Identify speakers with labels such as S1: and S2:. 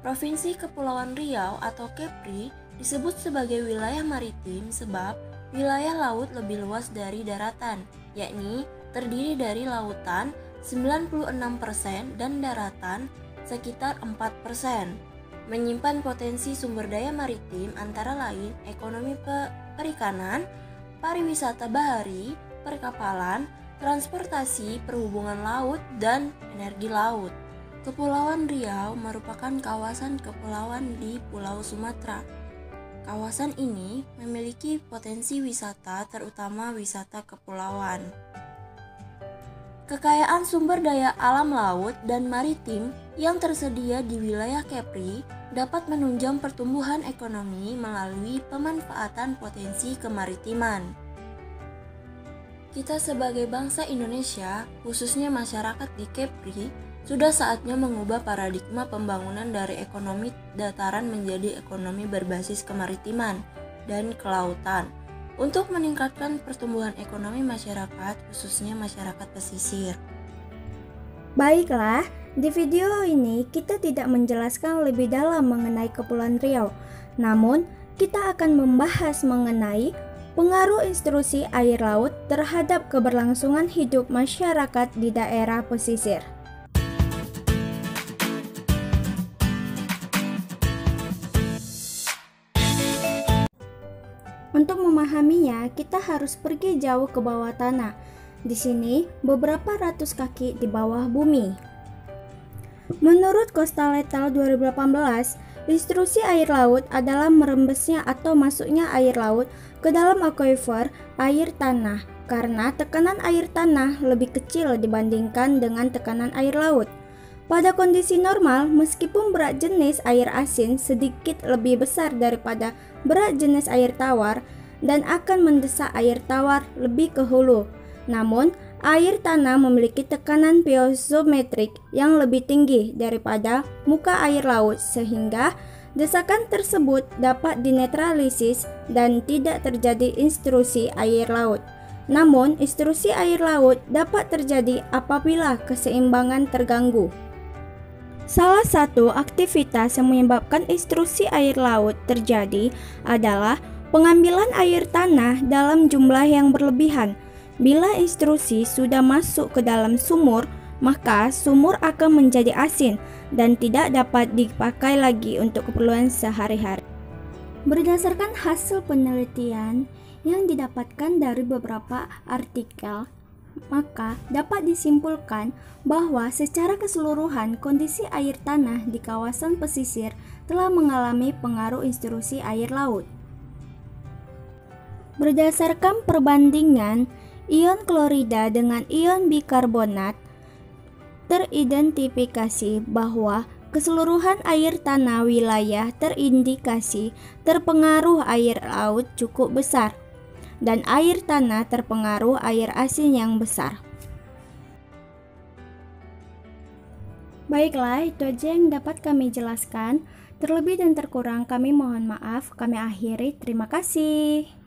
S1: Provinsi Kepulauan Riau atau Kepri disebut sebagai wilayah maritim sebab wilayah laut lebih luas dari daratan, yakni terdiri dari lautan 96% dan daratan sekitar 4%. Menyimpan potensi sumber daya maritim antara lain ekonomi perikanan, pariwisata bahari, perkapalan, transportasi, perhubungan laut, dan energi laut. Kepulauan Riau merupakan kawasan kepulauan di Pulau Sumatera. Kawasan ini memiliki potensi wisata, terutama wisata kepulauan. Kekayaan sumber daya alam laut dan maritim yang tersedia di wilayah Kepri dapat menunjang pertumbuhan ekonomi melalui pemanfaatan potensi kemaritiman. Kita sebagai bangsa Indonesia, khususnya masyarakat di Kepri, sudah saatnya mengubah paradigma pembangunan dari ekonomi dataran menjadi ekonomi berbasis kemaritiman dan kelautan untuk meningkatkan pertumbuhan ekonomi masyarakat, khususnya masyarakat pesisir.
S2: Baiklah, di video ini kita tidak menjelaskan lebih dalam mengenai Kepulauan Riau, namun kita akan membahas mengenai pengaruh intrusi air laut terhadap keberlangsungan hidup masyarakat di daerah pesisir. Untuk memahaminya, kita harus pergi jauh ke bawah tanah. Di sini, beberapa ratus kaki di bawah bumi. Menurut Coastal Lethal 2018, intrusi air laut adalah merembesnya atau masuknya air laut ke dalam aquifer air tanah karena tekanan air tanah lebih kecil dibandingkan dengan tekanan air laut. Pada kondisi normal, meskipun berat jenis air asin sedikit lebih besar daripada berat jenis air tawar dan akan mendesak air tawar lebih ke hulu. Namun, air tanah memiliki tekanan piezometrik yang lebih tinggi daripada muka air laut sehingga desakan tersebut dapat dinetralisis dan tidak terjadi intrusi air laut. Namun, intrusi air laut dapat terjadi apabila keseimbangan terganggu. Salah satu aktivitas yang menyebabkan intrusi air laut terjadi adalah pengambilan air tanah dalam jumlah yang berlebihan. Bila intrusi sudah masuk ke dalam sumur, maka sumur akan menjadi asin dan tidak dapat dipakai lagi untuk keperluan sehari-hari. Berdasarkan hasil penelitian yang didapatkan dari beberapa artikel, maka dapat disimpulkan bahwa secara keseluruhan kondisi air tanah di kawasan pesisir telah mengalami pengaruh intrusi air laut. Berdasarkan perbandingan ion klorida dengan ion bikarbonat, teridentifikasi bahwa keseluruhan air tanah wilayah terindikasi terpengaruh air laut cukup besar dan air tanah terpengaruh air asin yang besar. Baiklah, itu aja yang dapat kami jelaskan. Terlebih dan terkurang kami mohon maaf. Kami akhiri. Terima kasih.